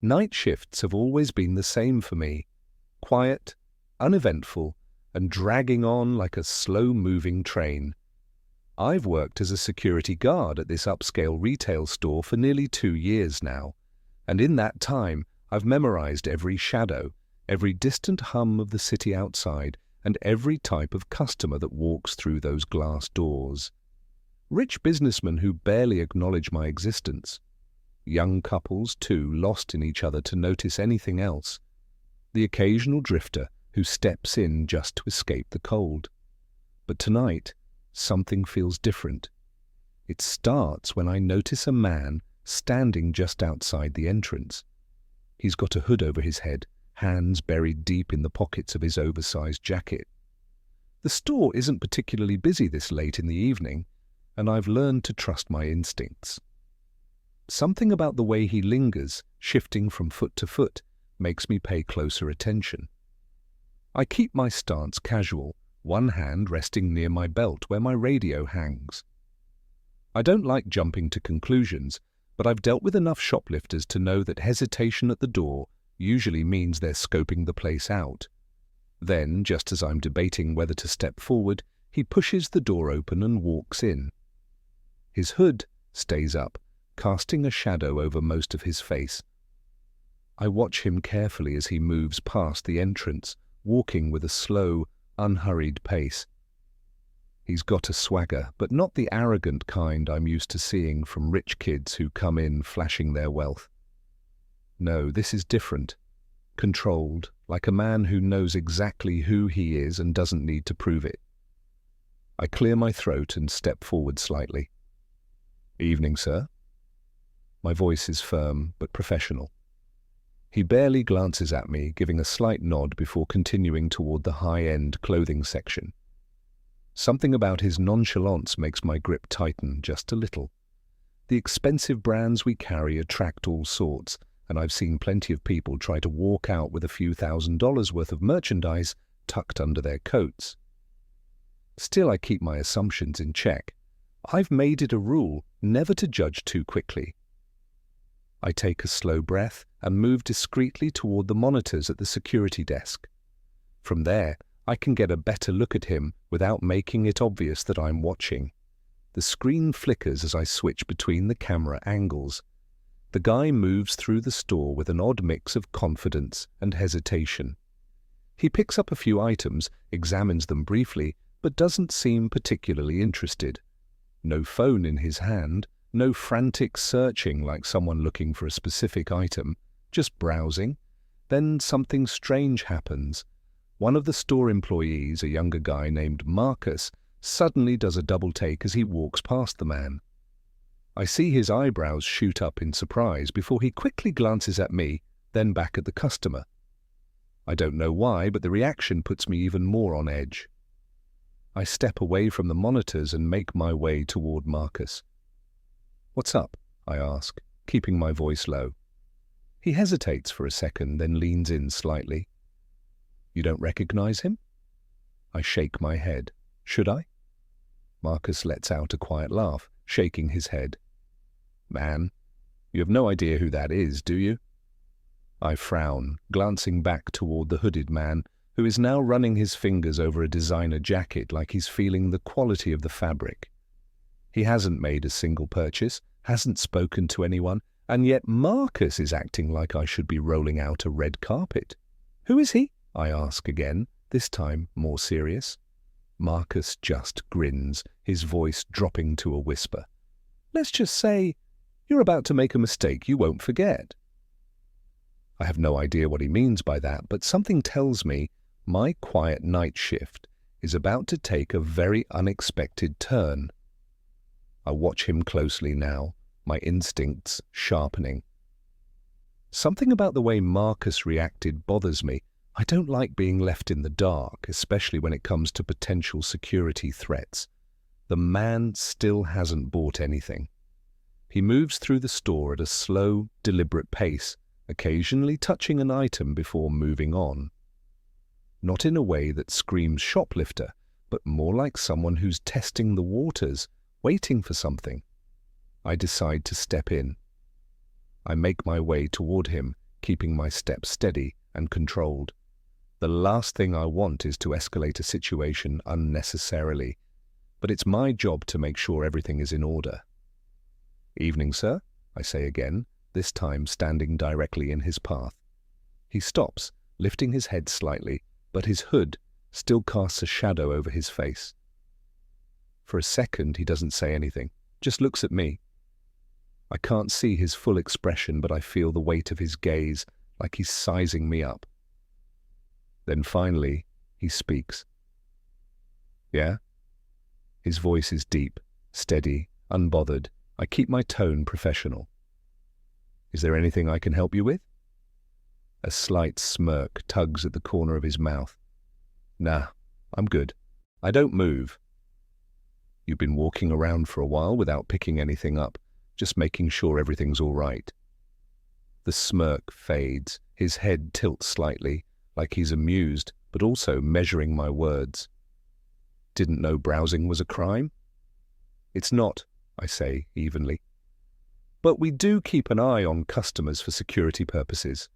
Night shifts have always been the same for me. Quiet, uneventful, and dragging on like a slow-moving train. I've worked as a security guard at this upscale retail store for nearly 2 years now, and in that time I've memorized every shadow, every distant hum of the city outside, and every type of customer that walks through those glass doors. Rich businessmen who barely acknowledge my existence. Young couples, too, lost in each other to notice anything else. The occasional drifter who steps in just to escape the cold. But tonight, something feels different. It starts when I notice a man standing just outside the entrance. He's got a hood over his head, hands buried deep in the pockets of his oversized jacket. The store isn't particularly busy this late in the evening, and I've learned to trust my instincts. Something about the way he lingers, shifting from foot to foot, makes me pay closer attention. I keep my stance casual, one hand resting near my belt where my radio hangs. I don't like jumping to conclusions, but I've dealt with enough shoplifters to know that hesitation at the door usually means they're scoping the place out. Then, just as I'm debating whether to step forward, he pushes the door open and walks in. His hood stays up, casting a shadow over most of his face. I watch him carefully as he moves past the entrance, walking with a slow, unhurried pace. He's got a swagger, but not the arrogant kind I'm used to seeing from rich kids who come in flashing their wealth. No, this is different. Controlled, like a man who knows exactly who he is and doesn't need to prove it. I clear my throat and step forward slightly. "Evening, sir." My voice is firm but professional. He barely glances at me, giving a slight nod before continuing toward the high-end clothing section. Something about his nonchalance makes my grip tighten just a little. The expensive brands we carry attract all sorts, and I've seen plenty of people try to walk out with a few $1,000s worth of merchandise tucked under their coats. Still, I keep my assumptions in check. I've made it a rule never to judge too quickly. I take a slow breath and move discreetly toward the monitors at the security desk. From there, I can get a better look at him without making it obvious that I'm watching. The screen flickers as I switch between the camera angles. The guy moves through the store with an odd mix of confidence and hesitation. He picks up a few items, examines them briefly, but doesn't seem particularly interested. No phone in his hand, no frantic searching like someone looking for a specific item, just browsing. Then something strange happens. One of the store employees, a younger guy named Marcus, suddenly does a double take as he walks past the man. I see his eyebrows shoot up in surprise before he quickly glances at me, then back at the customer. I don't know why, but the reaction puts me even more on edge. I step away from the monitors and make my way toward Marcus. "What's up?" I ask, keeping my voice low. He hesitates for a second, then leans in slightly. "You don't recognize him?" I shake my head. "Should I?" Marcus lets out a quiet laugh, shaking his head. "Man, you have no idea who that is, do you?" I frown, glancing back toward the hooded man, who is now running his fingers over a designer jacket like he's feeling the quality of the fabric. He hasn't made a single purchase, hasn't spoken to anyone, and yet Marcus is acting like I should be rolling out a red carpet. "Who is he?" I ask again, this time more serious. Marcus just grins, his voice dropping to a whisper. "Let's just say, you're about to make a mistake you won't forget." I have no idea what he means by that, but something tells me my quiet night shift is about to take a very unexpected turn. I watch him closely now, my instincts sharpening. Something about the way Marcus reacted bothers me. I don't like being left in the dark, especially when it comes to potential security threats. The man still hasn't bought anything. He moves through the store at a slow, deliberate pace, occasionally touching an item before moving on. Not in a way that screams shoplifter, but more like someone who's testing the waters, waiting for something. I decide to step in. I make my way toward him, keeping my steps steady and controlled. The last thing I want is to escalate a situation unnecessarily, but it's my job to make sure everything is in order. "Evening, sir," I say again, this time standing directly in his path. He stops, lifting his head slightly, but his hood still casts a shadow over his face. For a second, he doesn't say anything, just looks at me. I can't see his full expression, but I feel the weight of his gaze, like he's sizing me up. Then finally, he speaks. "Yeah?" His voice is deep, steady, unbothered. I keep my tone professional. "Is there anything I can help you with?" A slight smirk tugs at the corner of his mouth. "Nah, I'm good. I don't move." "You've been walking around for a while without picking anything up, just making sure everything's all right." The smirk fades. His head tilts slightly, like he's amused, but also measuring my words. "Didn't know browsing was a crime?" "It's not," I say evenly. "But we do keep an eye on customers for security purposes."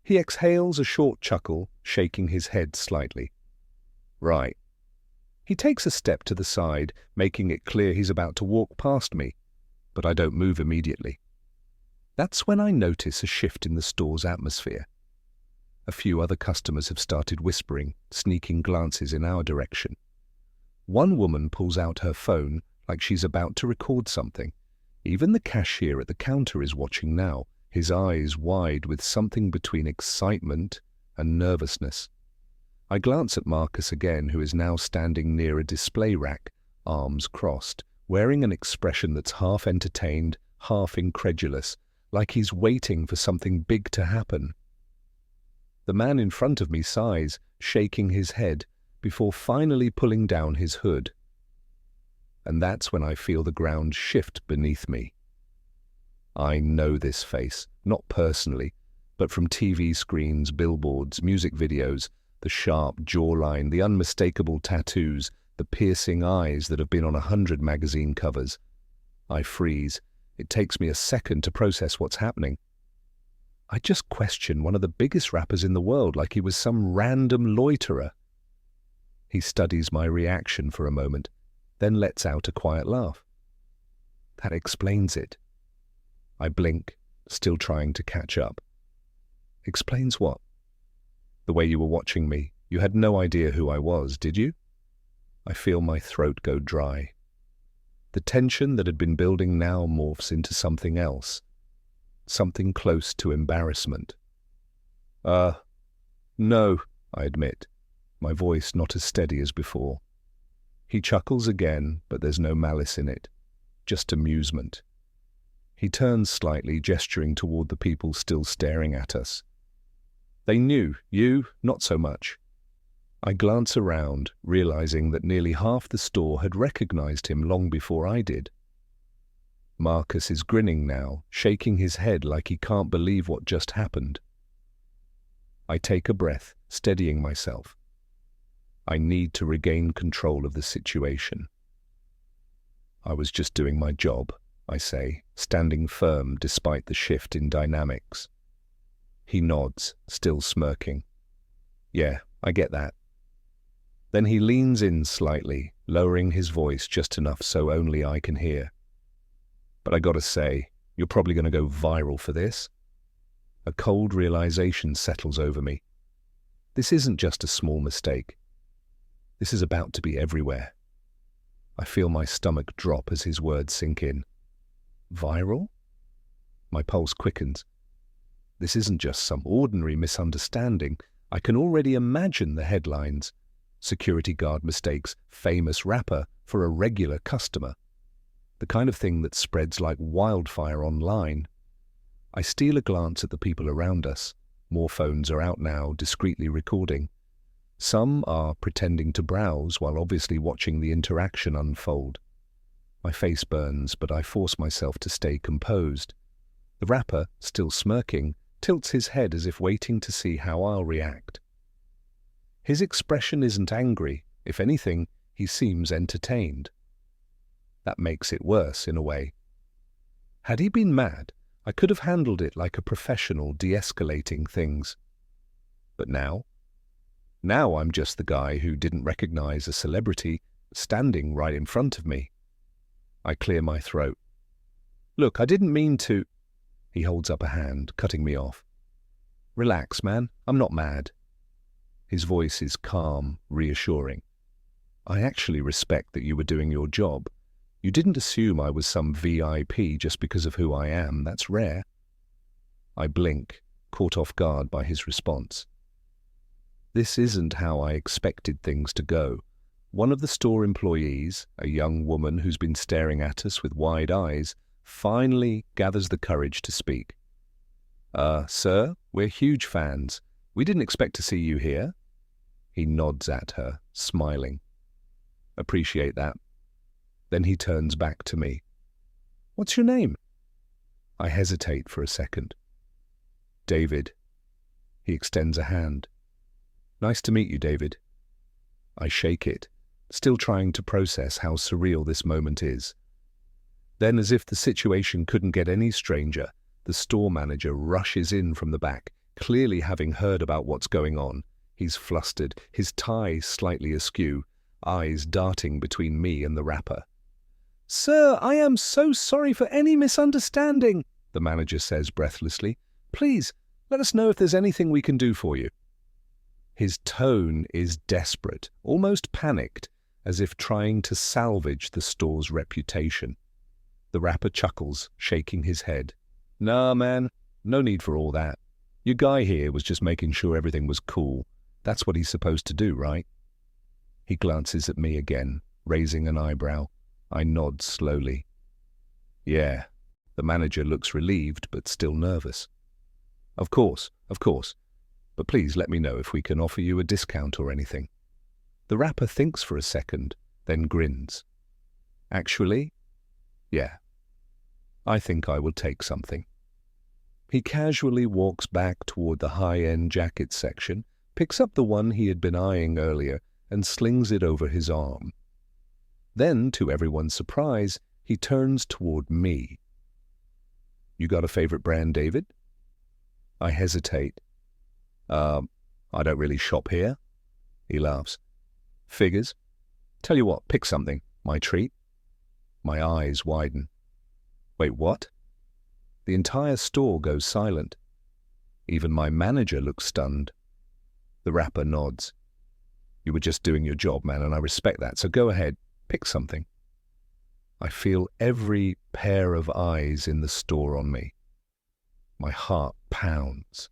He exhales a short chuckle, shaking his head slightly. "Right." He takes a step to the side, making it clear he's about to walk past me, but I don't move immediately. That's when I notice a shift in the store's atmosphere. A few other customers have started whispering, sneaking glances in our direction. One woman pulls out her phone like she's about to record something. Even the cashier at the counter is watching now, his eyes wide with something between excitement and nervousness. I glance at Marcus again, who is now standing near a display rack, arms crossed, wearing an expression that's half entertained, half incredulous, like he's waiting for something big to happen. The man in front of me sighs, shaking his head, before finally pulling down his hood. And that's when I feel the ground shift beneath me. I know this face, not personally, but from TV screens, billboards, music videos, the sharp jawline, the unmistakable tattoos, the piercing eyes that have been on 100 magazine covers. I freeze. It takes me a second to process what's happening. I just questioned one of the biggest rappers in the world like he was some random loiterer. He studies my reaction for a moment, then lets out a quiet laugh. That explains it. I blink, still trying to catch up. Explains what? The way you were watching me. You had no idea who I was, did you? I feel my throat go dry. The tension that had been building now morphs into something else. Something close to embarrassment. No, I admit, my voice not as steady as before. He chuckles again, but there's no malice in it, just amusement. He turns slightly, gesturing toward the people still staring at us. They knew, you, not so much. I glance around, realizing that nearly half the store had recognized him long before I did. Marcus is grinning now, shaking his head like he can't believe what just happened. I take a breath, steadying myself. I need to regain control of the situation. I was just doing my job, I say, standing firm despite the shift in dynamics. He nods, still smirking. Yeah, I get that. Then he leans in slightly, lowering his voice just enough so only I can hear. But I gotta say, you're probably gonna go viral for this. A cold realization settles over me. This isn't just a small mistake. This is about to be everywhere. I feel my stomach drop as his words sink in. Viral? My pulse quickens. This isn't just some ordinary misunderstanding. I can already imagine the headlines. Security guard mistakes famous rapper for a regular customer. The kind of thing that spreads like wildfire online. I steal a glance at the people around us. More phones are out now, discreetly recording. Some are pretending to browse while obviously watching the interaction unfold. My face burns, but I force myself to stay composed. The rapper, still smirking, tilts his head as if waiting to see how I'll react. His expression isn't angry. If anything, he seems entertained. That makes it worse, in a way. Had he been mad, I could have handled it like a professional, de-escalating things. But now? Now I'm just the guy who didn't recognize a celebrity standing right in front of me. I clear my throat. Look, I didn't mean to... He holds up a hand, cutting me off. Relax, man. I'm not mad. His voice is calm, reassuring. I actually respect that you were doing your job. You didn't assume I was some VIP just because of who I am. That's rare. I blink, caught off guard by his response. This isn't how I expected things to go. One of the store employees, a young woman who's been staring at us with wide eyes, finally gathers the courage to speak. Sir, we're huge fans. We didn't expect to see you here." He nods at her, smiling. "Appreciate that." Then he turns back to me. "What's your name?" I hesitate for a second. "David." He extends a hand. "Nice to meet you, David." I shake it, still trying to process how surreal this moment is. Then, as if the situation couldn't get any stranger, the store manager rushes in from the back, clearly having heard about what's going on. He's flustered, his tie slightly askew, eyes darting between me and the rapper. "Sir, I am so sorry for any misunderstanding," the manager says breathlessly. "Please, let us know if there's anything we can do for you." His tone is desperate, almost panicked, as if trying to salvage the store's reputation. The rapper chuckles, shaking his head. "Nah, man, no need for all that. Your guy here was just making sure everything was cool. That's what he's supposed to do, right?" He glances at me again, raising an eyebrow. I nod slowly. "Yeah." The manager looks relieved, but still nervous. Of course. But please let me know if we can offer you a discount or anything." The rapper thinks for a second, then grins. "Actually, yeah. I think I will take something." He casually walks back toward the high-end jacket section, picks up the one he had been eyeing earlier, and slings it over his arm. Then, to everyone's surprise, he turns toward me. "You got a favorite brand, David?" I hesitate. I don't really shop here." He laughs. "Figures? Tell you what, pick something. My treat." My eyes widen. "Wait, what?" The entire store goes silent. Even my manager looks stunned. The rapper nods. "You were just doing your job, man, and I respect that, so go ahead, pick something." I feel every pair of eyes in the store on me. My heart pounds.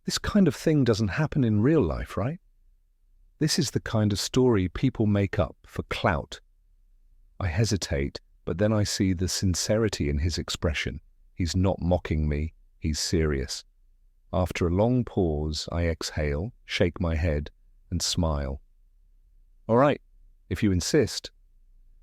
This kind of thing doesn't happen in real life, right? This is the kind of story people make up for clout. I hesitate, but then I see the sincerity in his expression. He's not mocking me, he's serious. After a long pause, I exhale, shake my head, and smile. "All right, if you insist."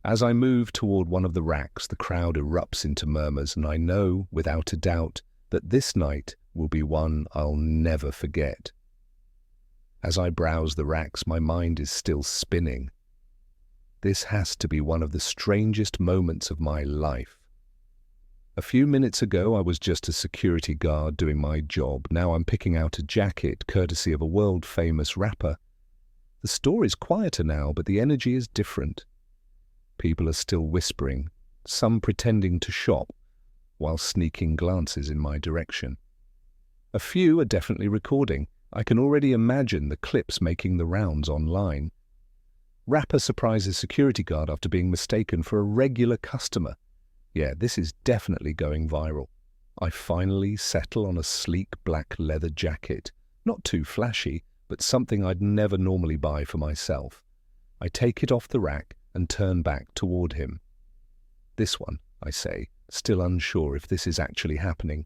As I move toward one of the racks, the crowd erupts into murmurs, and I know, without a doubt, that this night will be one I'll never forget. As I browse the racks, my mind is still spinning. This has to be one of the strangest moments of my life. A few minutes ago, I was just a security guard doing my job. Now I'm picking out a jacket courtesy of a world-famous rapper. The store is quieter now, but the energy is different. People are still whispering, some pretending to shop, while sneaking glances in my direction. A few are definitely recording. I can already imagine the clips making the rounds online. Rapper surprises security guard after being mistaken for a regular customer. Yeah, this is definitely going viral. I finally settle on a sleek black leather jacket. Not too flashy, but something I'd never normally buy for myself. I take it off the rack and turn back toward him. "This one," I say, still unsure if this is actually happening.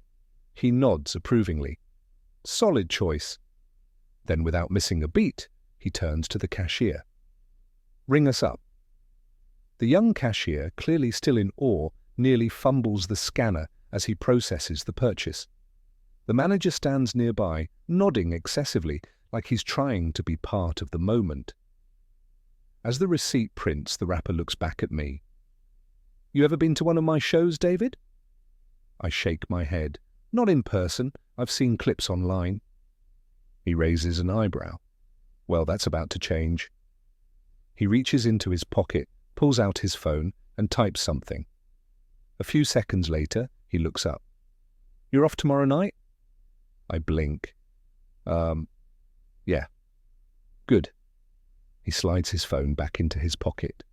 He nods approvingly. "Solid choice." Then, without missing a beat, he turns to the cashier. "Ring us up." The young cashier, clearly still in awe, nearly fumbles the scanner as he processes the purchase. The manager stands nearby, nodding excessively, like he's trying to be part of the moment. As the receipt prints, the rapper looks back at me. "You ever been to one of my shows, David?" I shake my head. Not in person. I've seen clips online. He raises an eyebrow. Well, that's about to change. He reaches into his pocket, pulls out his phone, and types something. A few seconds later, he looks up. You're off tomorrow night? I blink. Yeah. Good. He slides his phone back into his pocket.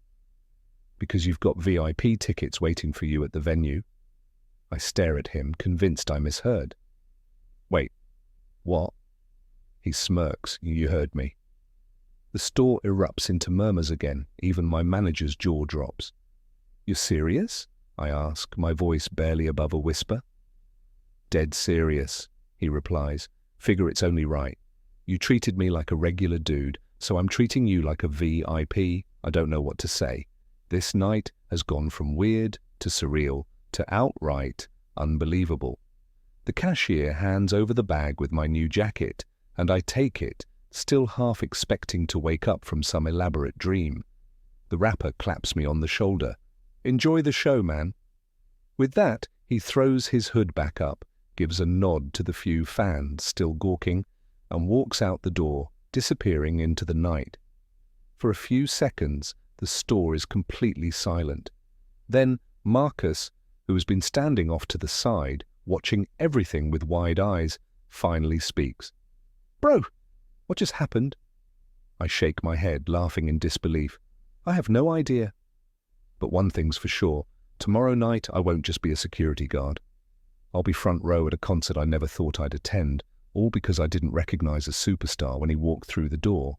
Because you've got VIP tickets waiting for you at the venue. I stare at him, convinced I misheard. Wait, what? He smirks. You heard me. The store erupts into murmurs again. Even my manager's jaw drops. You're serious? I ask, my voice barely above a whisper. Dead serious, he replies. Figure it's only right. You treated me like a regular dude, so I'm treating you like a VIP. I don't know what to say. This night has gone from weird to surreal to outright unbelievable. The cashier hands over the bag with my new jacket, and I take it, still half expecting to wake up from some elaborate dream. The rapper claps me on the shoulder. Enjoy the show, man. With that, he throws his hood back up, gives a nod to the few fans still gawking, and walks out the door, disappearing into the night. For a few seconds, the store is completely silent. Then Marcus, who has been standing off to the side, watching everything with wide eyes, finally speaks. Bro, what just happened? I shake my head, laughing in disbelief. I have no idea. But one thing's for sure. Tomorrow night I won't just be a security guard. I'll be front row at a concert I never thought I'd attend, all because I didn't recognize a superstar when he walked through the door.